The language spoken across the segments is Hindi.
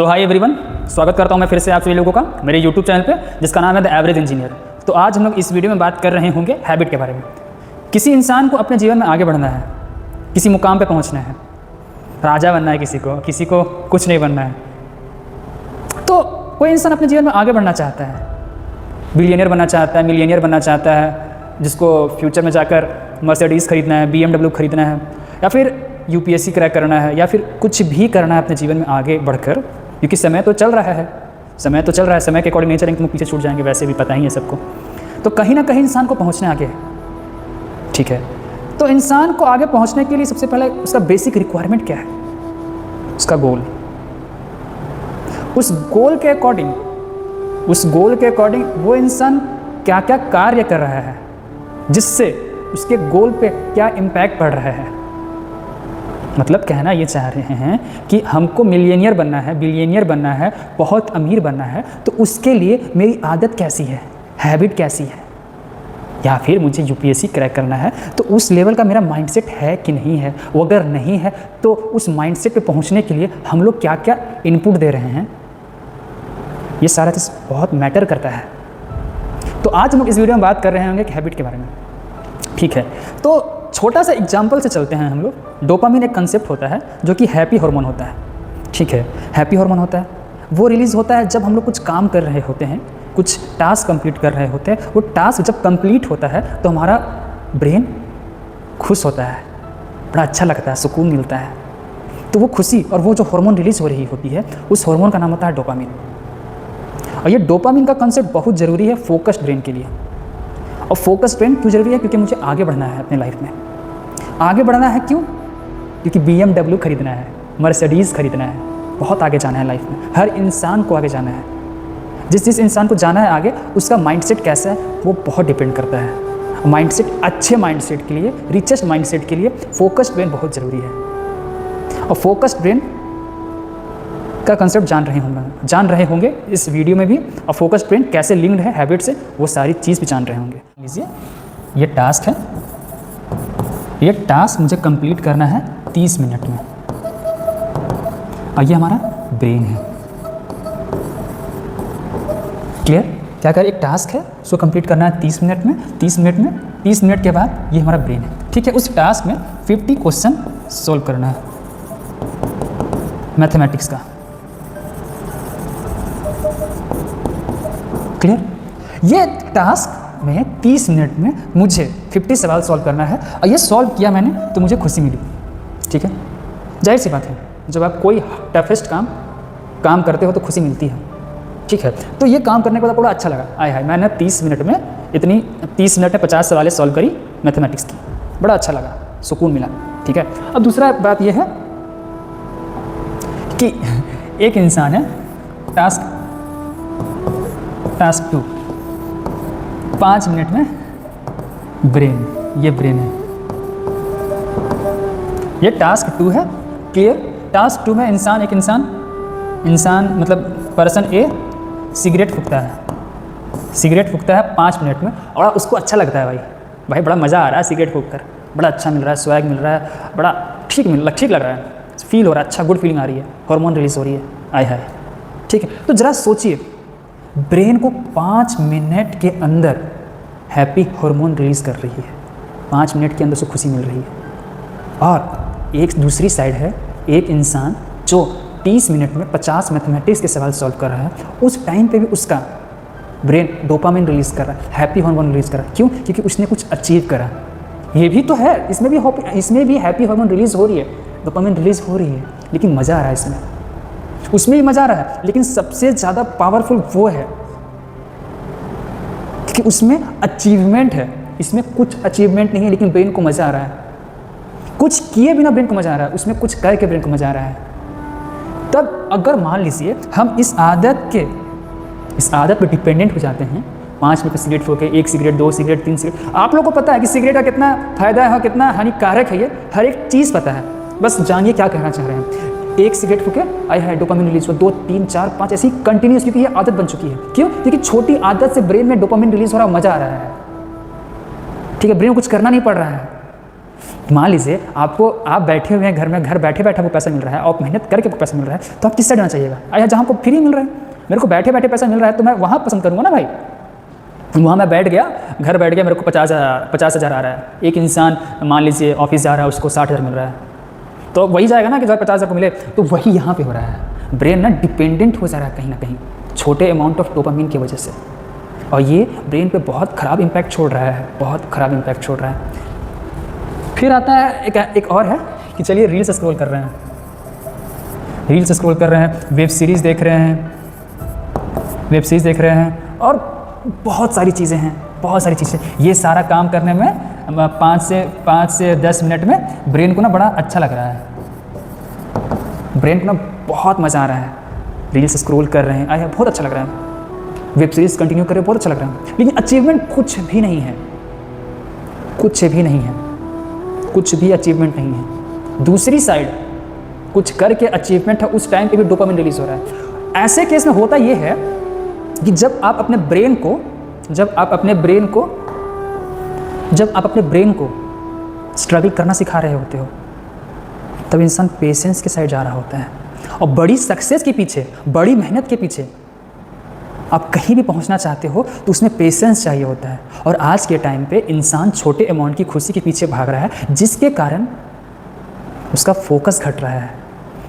तो हाय एवरीवन, स्वागत करता हूं मैं फिर से आप सभी लोगों का मेरे यूट्यूब चैनल पे जिसका नाम है द एवरेज इंजीनियर। तो आज हम लोग इस वीडियो में बात कर रहे होंगे हैबिट के बारे में। किसी इंसान को अपने जीवन में आगे बढ़ना है, किसी मुकाम पे पहुंचना है, राजा बनना है, किसी को कुछ नहीं बनना है। तो कोई इंसान अपने जीवन में आगे बढ़ना चाहता है, बिलियनियर बनना चाहता है, मिलियनियर बनना चाहता है, जिसको फ्यूचर में जाकर मर्सिडीज़ खरीदना है, BMW खरीदना है, या फिर UPSC क्रैक करना है, या फिर कुछ भी करना है अपने जीवन में आगे बढ़कर। क्योंकि समय तो चल रहा है, समय के अकॉर्डिंग नहीं चलेंगे तो पीछे छूट जाएंगे, वैसे भी पता ही है सबको। तो कहीं ना कहीं इंसान को पहुंचने आगे है, ठीक है। तो इंसान को आगे पहुंचने के लिए सबसे पहले उसका बेसिक रिक्वायरमेंट क्या है, उसका गोल। उस गोल के अकॉर्डिंग वो इंसान क्या क्या कार्य कर रहा है, जिससे उसके गोल पे क्या इम्पैक्ट पड़ रहा है। मतलब कहना ये चाह रहे हैं कि हमको मिलियनियर बनना है, बिलियनियर बनना है, बहुत अमीर बनना है, तो उसके लिए मेरी आदत कैसी है, हैबिट कैसी है, या फिर मुझे UPSC क्रैक करना है तो उस लेवल का मेरा माइंडसेट है कि नहीं है। वो अगर नहीं है तो उस माइंडसेट पे पहुंचने के लिए हम लोग क्या क्या इनपुट दे रहे हैं, ये सारा चीज़ बहुत मैटर करता है। तो आज हम इस वीडियो में बात कर रहे होंगे कि हैबिट के बारे में, ठीक है। तो छोटा सा एग्जाम्पल से चलते हैं हम लोग। डोपामिन एक कंसेप्ट होता है जो कि हैप्पी हार्मोन होता है, ठीक है। हैप्पी हार्मोन होता है, वो रिलीज़ होता है जब हम लोग कुछ काम कर रहे होते हैं, कुछ टास्क कंप्लीट कर रहे होते हैं। वो टास्क जब कंप्लीट होता है तो हमारा ब्रेन खुश होता है, बड़ा अच्छा लगता है, सुकून मिलता है। तो वो खुशी और वो जो हार्मोन रिलीज़ हो रही होती है, उस हार्मोन का नाम होता है डोपामिन। और ये डोपामिन का कंसेप्ट बहुत ज़रूरी है फोकस्ड ब्रेन के लिए। और फोकस्ड ब्रेन क्यों ज़रूरी है? क्योंकि मुझे आगे बढ़ना है अपने लाइफ में। आगे बढ़ना है क्यों? क्योंकि BMW खरीदना है, मर्सिडीज़ खरीदना है, बहुत आगे जाना है लाइफ में। हर इंसान को आगे जाना है। जिस इंसान को जाना है आगे, उसका माइंडसेट कैसा है वो बहुत डिपेंड करता है। माइंडसेट, अच्छे माइंडसेट के लिए, रिचेस्ट माइंडसेट के लिए फोकस्ड ब्रेन बहुत ज़रूरी है। और फोकस्ड ब्रेन का कंसेप्ट जान रहे होंगे इस वीडियो में भी। और फोकस्ड ब्रेन कैसे लिंक्ड है हैबिट से, वो सारी चीज़ भी जान रहे होंगे। लीजिए, ये टास्क है, ये टास्क मुझे कंप्लीट करना है 30 मिनट में। और ये हमारा ब्रेन है, क्लियर? क्या कर, एक टास्क है, उसको कंप्लीट करना है 30 मिनट में। 30 मिनट के बाद ये हमारा ब्रेन है, ठीक है। उस टास्क में 50 क्वेश्चन सोल्व करना है मैथमेटिक्स का, क्लियर? ये टास्क में 30 मिनट में मुझे 50 सवाल सॉल्व करना है। और ये सॉल्व किया मैंने तो मुझे खुशी मिली, ठीक है। जाहिर सी बात है, जब आप कोई टफेस्ट काम करते हो तो खुशी मिलती है, ठीक है। तो ये काम करने के बाद बड़ा अच्छा लगा। आय हाय, मैंने 30 मिनट में 50 सवालें सॉल्व करी मैथमेटिक्स की, बड़ा अच्छा लगा, सुकून मिला, ठीक है। अब दूसरा बात यह है कि एक इंसान है, टास्क 2, 5 मिनट में ब्रेन, ये ब्रेन है, ये टास्क 2 है, क्लियर? टास्क 2 में एक इंसान मतलब पर्सन A सिगरेट फूकता है 5 मिनट में। और उसको अच्छा लगता है, भाई बड़ा मज़ा आ रहा है सिगरेट फूक कर, बड़ा अच्छा मिल रहा है, स्वैग मिल रहा है, बड़ा ठीक लग रहा है, फील हो रहा है, अच्छा गुड फीलिंग आ रही है, हार्मोन रिलीज हो रही है, आय हाय, ठीक है। तो ज़रा सोचिए, ब्रेन को 5 मिनट के अंदर हैप्पी हार्मोन रिलीज़ कर रही है, 5 मिनट के अंदर उसको खुशी मिल रही है। और एक दूसरी साइड है, एक इंसान जो 30 मिनट में 50 मैथमेटिक्स के सवाल सॉल्व कर रहा है, उस टाइम पे भी उसका ब्रेन डोपामिन रिलीज़ कर रहा है, हैप्पी हार्मोन रिलीज़ कर रहा है। क्यों? क्योंकि उसने कुछ अचीव करा। ये भी तो है, इसमें भी हैप्पी हार्मोन रिलीज़ हो रही है, डोपामिन रिलीज़ हो रही है, लेकिन मज़ा आ रहा है इसमें, उसमें भी मज़ा आ रहा है। लेकिन सबसे ज़्यादा पावरफुल वो है कि उसमें अचीवमेंट है, इसमें कुछ अचीवमेंट नहीं है, लेकिन ब्रेन को मज़ा आ रहा है। कुछ किए बिना ब्रेन को मज़ा आ रहा है, उसमें कुछ करके ब्रेन को मज़ा आ रहा है। तब अगर मान लीजिए हम इस आदत पे डिपेंडेंट हो जाते हैं, 5 मिनट सिगरेट फूके, 1 सिगरेट, 2 सिगरेट, 3 सिगरेट। आप लोगों को पता है कि सिगरेट का कितना फ़ायदा है और कितना हानिकारक है, ये हर एक चीज़ पता है। बस जानिए क्या कहना चाह रहे हैं। 1 सिगरेट फूके, आय हाय डोपामिन रिलीज हुआ, 2, 3, 4, 5 ऐसी कंटिन्यूस, क्योंकि ये आदत बन चुकी है। क्यों? क्योंकि छोटी आदत से ब्रेन में डोपामिन रिलीज हो रहा है, मज़ा आ रहा है, ठीक है। ब्रेन को कुछ करना नहीं पड़ रहा है, मान लीजिए आप बैठे हुए हैं घर में, घर बैठे बैठे आपको पैसा मिल रहा है और मेहनत करके आपको पैसा मिल रहा है, तो आप किस साइड जाना चाहिएगा? अरे जहाँ आपको फ्री मिल रहा है, मेरे को बैठे बैठे पैसा मिल रहा है तो मैं वहाँ पसंद करूँगा ना भाई। वहाँ मैं बैठ गया, घर बैठ गया, मेरे को 50,000 आ रहा है। एक इंसान मान लीजिए ऑफिस जा रहा है, उसको 60,000 मिल रहा है, तो वही जाएगा ना कि 50,000 को मिले। तो वही यहाँ पे हो रहा है, ब्रेन ना डिपेंडेंट हो जा रहा है कहीं ना कहीं छोटे अमाउंट ऑफ डोपामिन की वजह से, और ये ब्रेन पे बहुत ख़राब इम्पैक्ट छोड़ रहा है, बहुत ख़राब इम्पैक्ट छोड़ रहा है। फिर आता है एक और है कि चलिए रील्स स्क्रॉल कर रहे हैं, रील्स स्क्रॉल कर रहे हैं, वेब सीरीज़ देख रहे हैं और बहुत सारी चीज़ें हैं, बहुत सारी चीज़ें। ये सारा काम करने में 5 से 10 मिनट में ब्रेन को ना बड़ा अच्छा लग रहा है, ब्रेन को ना बहुत मज़ा आ रहा है। रील्स स्क्रॉल कर रहे हैं, आया बहुत अच्छा लग रहा है, वेब सीरीज़ कंटिन्यू कर रहे हैं, बहुत अच्छा लग रहा है, लेकिन अचीवमेंट कुछ भी नहीं है, कुछ भी नहीं है, कुछ भी अचीवमेंट नहीं है। दूसरी साइड कुछ करके अचीवमेंट है, उस टाइम पे भी डोपामिन रिलीज हो रहा है। ऐसे केस में होता ये है कि जब आप अपने ब्रेन को स्ट्रगल करना सिखा रहे होते हो, तब इंसान पेशेंस के साइड जा रहा होता है। और बड़ी सक्सेस के पीछे, बड़ी मेहनत के पीछे आप कहीं भी पहुंचना चाहते हो तो उसमें पेशेंस चाहिए होता है। और आज के टाइम पे इंसान छोटे अमाउंट की खुशी के पीछे भाग रहा है, जिसके कारण उसका फोकस घट रहा है।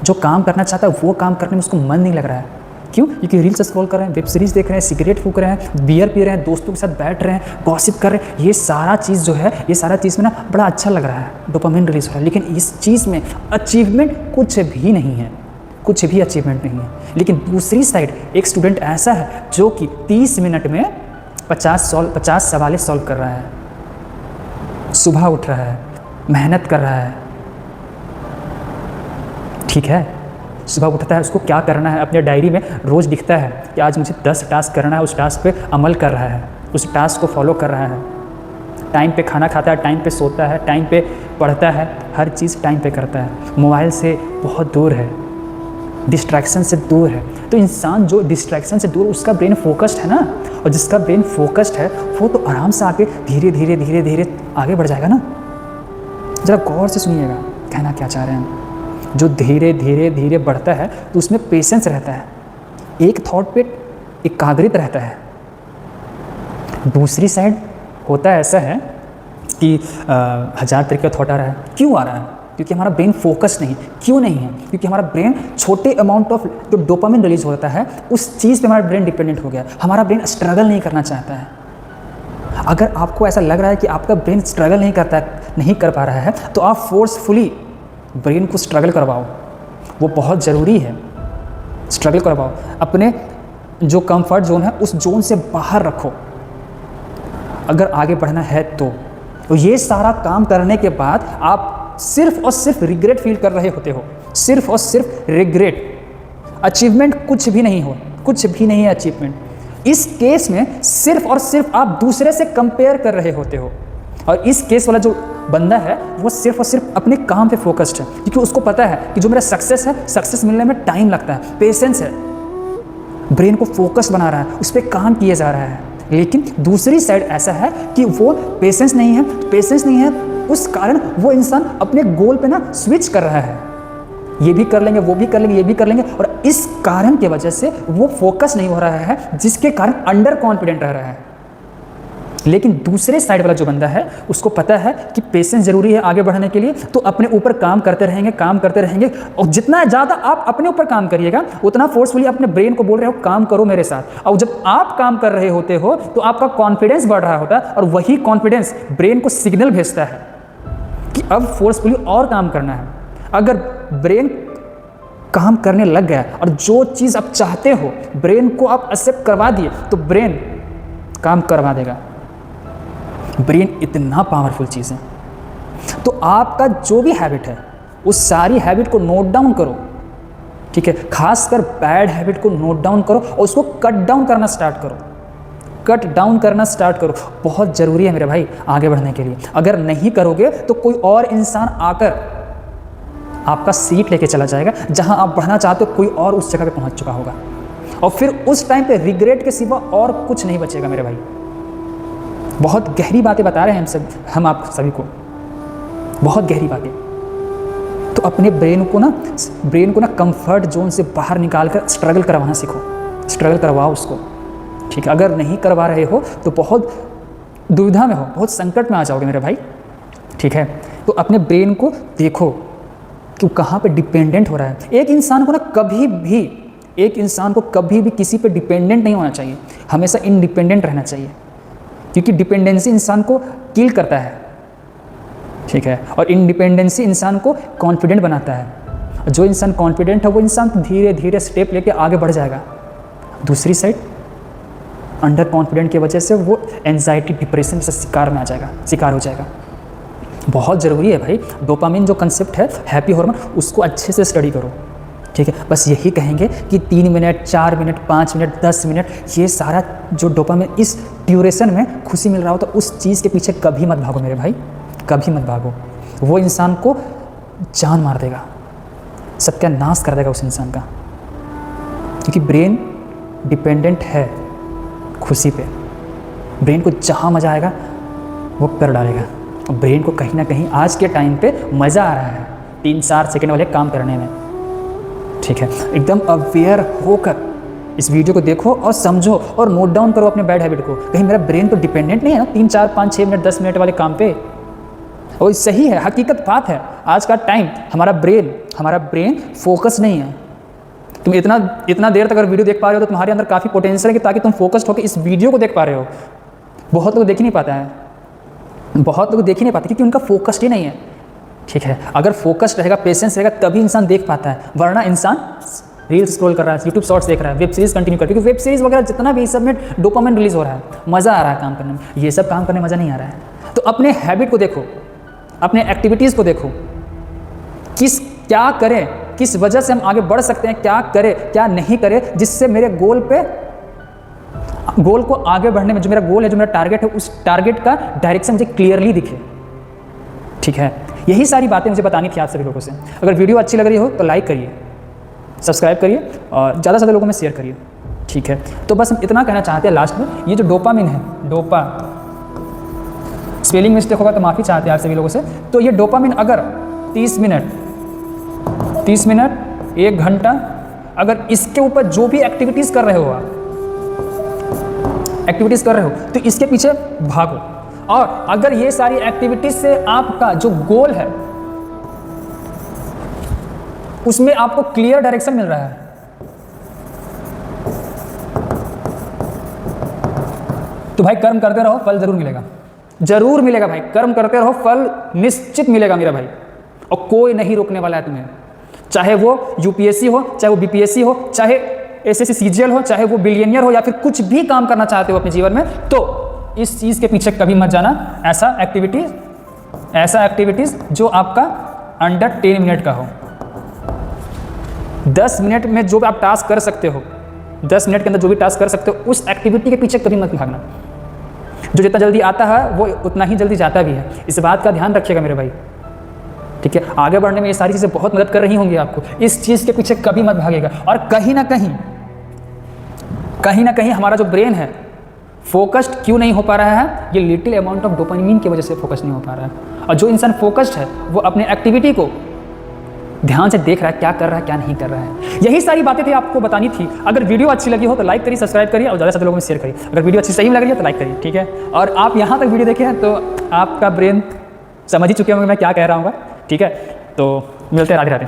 जो काम करना चाहता है वो काम करने में उसको मन नहीं लग रहा है। क्यों? क्योंकि रील्स स्क्रॉल कर रहे हैं, वेब सीरीज़ देख रहे हैं, सिगरेट फूक रहे हैं, बियर पी रहे हैं, दोस्तों के साथ बैठ रहे हैं, गॉसिप कर रहे हैं। ये सारा चीज़ जो है, ये सारा चीज़ में ना बड़ा अच्छा लग रहा है, डोपामिन रिलीज हो रहा है, लेकिन इस चीज़ में अचीवमेंट कुछ भी नहीं है, कुछ भी अचीवमेंट नहीं है। लेकिन दूसरी साइड एक स्टूडेंट ऐसा है जो कि 30 मिनट में 50 सवाल सॉल्व कर रहा है, सुबह उठ रहा है, मेहनत कर रहा है, ठीक है, सुबह उठता है, उसको क्या करना है अपने डायरी में रोज़ लिखता है कि आज मुझे 10 टास्क करना है, उस टास्क पे अमल कर रहा है, उस टास्क को फॉलो कर रहा है, टाइम पे खाना खाता है, टाइम पे सोता है, टाइम पे पढ़ता है, हर चीज़ टाइम पे करता है, मोबाइल से बहुत दूर है, डिस्ट्रैक्शन से दूर है। तो इंसान जो डिस्ट्रैक्शन से दूर, उसका ब्रेन फोकस्ड है ना, और जिसका ब्रेन फोकस्ड है वो तो आराम से आगे धीरे धीरे आगे बढ़ जाएगा ना। ज़रा गौर से सुनिएगा कहना क्या चाह रहे हैं। जो धीरे धीरे बढ़ता है तो उसमें पेशेंस रहता है, एक थॉट पे एकाग्रित रहता है। दूसरी साइड होता है ऐसा है कि 1000 तरीके का थॉट आ रहा है। क्यों आ रहा है? क्योंकि हमारा ब्रेन फोकस नहीं। क्यों नहीं है? क्योंकि हमारा ब्रेन छोटे अमाउंट ऑफ जो डोपामिन रिलीज होता है उस चीज़ पे हमारा ब्रेन डिपेंडेंट हो गया। हमारा ब्रेन स्ट्रगल नहीं करना चाहता है। अगर आपको ऐसा लग रहा है कि आपका ब्रेन स्ट्रगल नहीं कर पा रहा है तो आप फोर्सफुली ब्रेन को स्ट्रगल करवाओ, वो बहुत ज़रूरी है। स्ट्रगल करवाओ, अपने जो कंफर्ट जोन है उस जोन से बाहर रखो अगर आगे बढ़ना है तो ये सारा काम करने के बाद आप सिर्फ और सिर्फ रिग्रेट फील कर रहे होते हो, सिर्फ और सिर्फ रिग्रेट। अचीवमेंट कुछ भी नहीं हो, कुछ भी नहीं है अचीवमेंट। इस केस में सिर्फ और सिर्फ आप दूसरे से कंपेयर कर रहे होते हो। और इस केस वाला जो बंदा है वो सिर्फ और सिर्फ अपने काम पे फोकस्ड है, क्योंकि उसको पता है कि जो मेरा सक्सेस है, सक्सेस मिलने में टाइम लगता है, पेशेंस है, ब्रेन को फोकस बना रहा है, उस पर काम किया जा रहा है। लेकिन दूसरी साइड ऐसा है कि वो पेशेंस नहीं है, उस कारण वो इंसान अपने गोल पे ना स्विच कर रहा है, ये भी कर लेंगे, वो भी कर लेंगे, ये भी कर लेंगे, और इस कारण की वजह से वो फोकस नहीं हो रहा है, जिसके कारण अंडर कॉन्फिडेंट रह रहा है। लेकिन दूसरे साइड वाला जो बंदा है उसको पता है कि पेशेंस जरूरी है आगे बढ़ने के लिए, तो अपने ऊपर काम करते रहेंगे, और जितना ज़्यादा आप अपने ऊपर काम करिएगा उतना फोर्सफुली अपने ब्रेन को बोल रहे हो काम करो मेरे साथ। और जब आप काम कर रहे होते हो तो आपका कॉन्फिडेंस बढ़ रहा होता है, और वही कॉन्फिडेंस ब्रेन को सिग्नल भेजता है कि अब फोर्सफुली और काम करना है। अगर ब्रेन काम करने लग गया और जो चीज़ आप चाहते हो ब्रेन को आप एक्सेप्ट करवा दिए तो ब्रेन काम करवा देगा। ब्रेन इतना पावरफुल चीज़ है। तो आपका जो भी हैबिट है उस सारी हैबिट को नोट डाउन करो, ठीक है, खासकर बैड हैबिट को नोट डाउन करो और उसको कट डाउन करना स्टार्ट करो, बहुत ज़रूरी है मेरे भाई आगे बढ़ने के लिए। अगर नहीं करोगे तो कोई और इंसान आकर आपका सीट लेके चला जाएगा, जहां आप बढ़ना चाहते हो कोई और उस जगह पे पहुंच चुका होगा, और फिर उस टाइम पे रिग्रेट के सिवा और कुछ नहीं बचेगा मेरे भाई। बहुत गहरी बातें बता रहे हैं हम आप सभी को, बहुत गहरी बातें। तो अपने ब्रेन को ना कंफर्ट जोन से बाहर निकाल कर स्ट्रगल करवाना सीखो, स्ट्रगल करवाओ उसको, ठीक है। अगर नहीं करवा रहे हो तो बहुत दुविधा में हो, बहुत संकट में आ जाओगे मेरे भाई, ठीक है। तो अपने ब्रेन को देखो कि वो कहाँ पे डिपेंडेंट हो रहा है। एक इंसान को कभी भी किसी पे डिपेंडेंट नहीं होना चाहिए, हमेशा इंडिपेंडेंट रहना चाहिए, क्योंकि डिपेंडेंसी इंसान को किल करता है, ठीक है। और इंडिपेंडेंसी इंसान को कॉन्फिडेंट बनाता है। जो इंसान कॉन्फिडेंट है वो इंसान धीरे धीरे स्टेप लेके आगे बढ़ जाएगा। दूसरी साइड अंडर कॉन्फिडेंट की वजह से वो एंजाइटी डिप्रेशन से शिकार हो जाएगा। बहुत ज़रूरी है भाई, डोपामिन जो कंसेप्ट है हैप्पी हार्मोन, उसको अच्छे से स्टडी करो, ठीक है। बस यही कहेंगे कि 3 मिनट 4 मिनट 5 मिनट 10 मिनट ये सारा जो डोपामिन इस ड्यूरेशन में खुशी मिल रहा हो तो उस चीज़ के पीछे कभी मत भागो मेरे भाई, कभी मत भागो। वो इंसान को जान मार देगा, सत्यानाश कर देगा उस इंसान का, क्योंकि ब्रेन डिपेंडेंट है खुशी पे। ब्रेन को जहाँ मज़ा आएगा वो कर डालेगा। और ब्रेन को कहीं ना कहीं आज के टाइम पे मज़ा आ रहा है 3-4 सेकंड वाले काम करने में, ठीक है। एकदम अवेयर होकर इस वीडियो को देखो और समझो और नोट डाउन करो अपने बैड हैबिट को। कहीं मेरा ब्रेन तो डिपेंडेंट नहीं है ना 3, 4, 5, 6 मिनट 10 मिनट वाले काम पे। और सही है, हकीकत बात है, आज का टाइम हमारा ब्रेन फोकस नहीं है। तुम इतना देर तक अगर वीडियो देख पा रहे हो तो तुम्हारे अंदर काफ़ी पोटेंशियल है कि ताकि तुम फोकस्ड होकर इस वीडियो को देख पा रहे हो। बहुत लोग देख ही नहीं पाते क्योंकि उनका फोकस्ड ही नहीं है, ठीक है। अगर फोकस्ड रहेगा, पेशेंस रहेगा, तभी इंसान देख पाता है, वरना इंसान रील्स स्क्रॉल कर रहा है, यूट्यूब शॉर्ट्स देख रहा है, वेब सीरीज कंटिन्यू कर, क्योंकि वेब सीरीज वगैरह जितना भी सब में डोपामिन रिलीज हो रहा है, मज़ा आ रहा है काम करने में, ये सब काम करने में मज़ा नहीं आ रहा है। तो अपने हैबिट को देखो, अपने एक्टिविटीज़ को देखो, क्या करें, किस वजह से हम आगे बढ़ सकते हैं, क्या करें क्या नहीं करें, जिससे मेरे गोल को आगे बढ़ने में, जो मेरा गोल है, जो मेरा टारगेट है, उस टारगेट का डायरेक्शन मुझे क्लियरली दिखे, ठीक है। यही सारी बातें मुझे बतानी थी आप सभी लोगों से। अगर वीडियो अच्छी लग रही हो तो लाइक करिए, सब्सक्राइब करिए और ज़्यादा से ज़्यादा लोगों में शेयर करिए, ठीक है। तो बस हम इतना कहना चाहते हैं लास्ट में, ये जो डोपामिन है, स्पेलिंग मिस्टेक होगा तो माफ़ी चाहते हैं आप सभी लोगों से। तो ये डोपामिन अगर 30 मिनट 1 घंटा अगर इसके ऊपर जो भी एक्टिविटीज़ कर रहे हो तो इसके पीछे भागो। और अगर ये सारी एक्टिविटीज से आपका जो गोल है उसमें आपको क्लियर डायरेक्शन मिल रहा है, तो भाई कर्म करते रहो, फल जरूर मिलेगा भाई। कर्म करते रहो, फल निश्चित मिलेगा मेरा भाई। और कोई नहीं रोकने वाला है तुम्हें, चाहे वो यूपीएससी हो, चाहे वो बीपीएससी हो, चाहे एसएससी सीजीएल हो, चाहे वो बिलियनियर हो, या फिर कुछ भी काम करना चाहते हो अपने जीवन में, तो इस चीज़ के पीछे कभी मत जाना। ऐसा एक्टिविटीज़ जो आपका अंडर 10 मिनट का हो। 10 मिनट में जो आप टास्क कर सकते हो, 10 मिनट के अंदर जो भी टास्क कर सकते हो, उस एक्टिविटी के पीछे कभी मत भागना। जो जितना जल्दी आता है वो उतना ही जल्दी जाता भी है, इस बात का ध्यान रखिएगा मेरे भाई, ठीक है। आगे बढ़ने में ये सारी चीज़ें बहुत मदद कर रही होंगी आपको, इस चीज़ के पीछे कभी मत भागेगा। और कहीं ना कहीं हमारा जो ब्रेन है फोकस्ड क्यों नहीं हो पा रहा है, ये लिटिल अमाउंट ऑफ डोपामिन की वजह से फोकस नहीं हो पा रहा है। और जो इंसान फोकस्ड है वो अपने एक्टिविटी को ध्यान से देख रहा है, क्या कर रहा है क्या नहीं कर रहा है। यही सारी बातें थी आपको बतानी थी। अगर वीडियो अच्छी लगी हो तो लाइक करिए, सब्सक्राइब करिए और ज़्यादा से ज़्यादा लोगों में शेयर करिए। अगर वीडियो अच्छी सही लग रही है तो लाइक करिए, ठीक है। और आप यहाँ तक वीडियो देखे हैं तो आपका ब्रेन समझ ही चुके होंगे मैं क्या कह रहा हूँ, ठीक है। तो मिलते हैं, राधे राधे।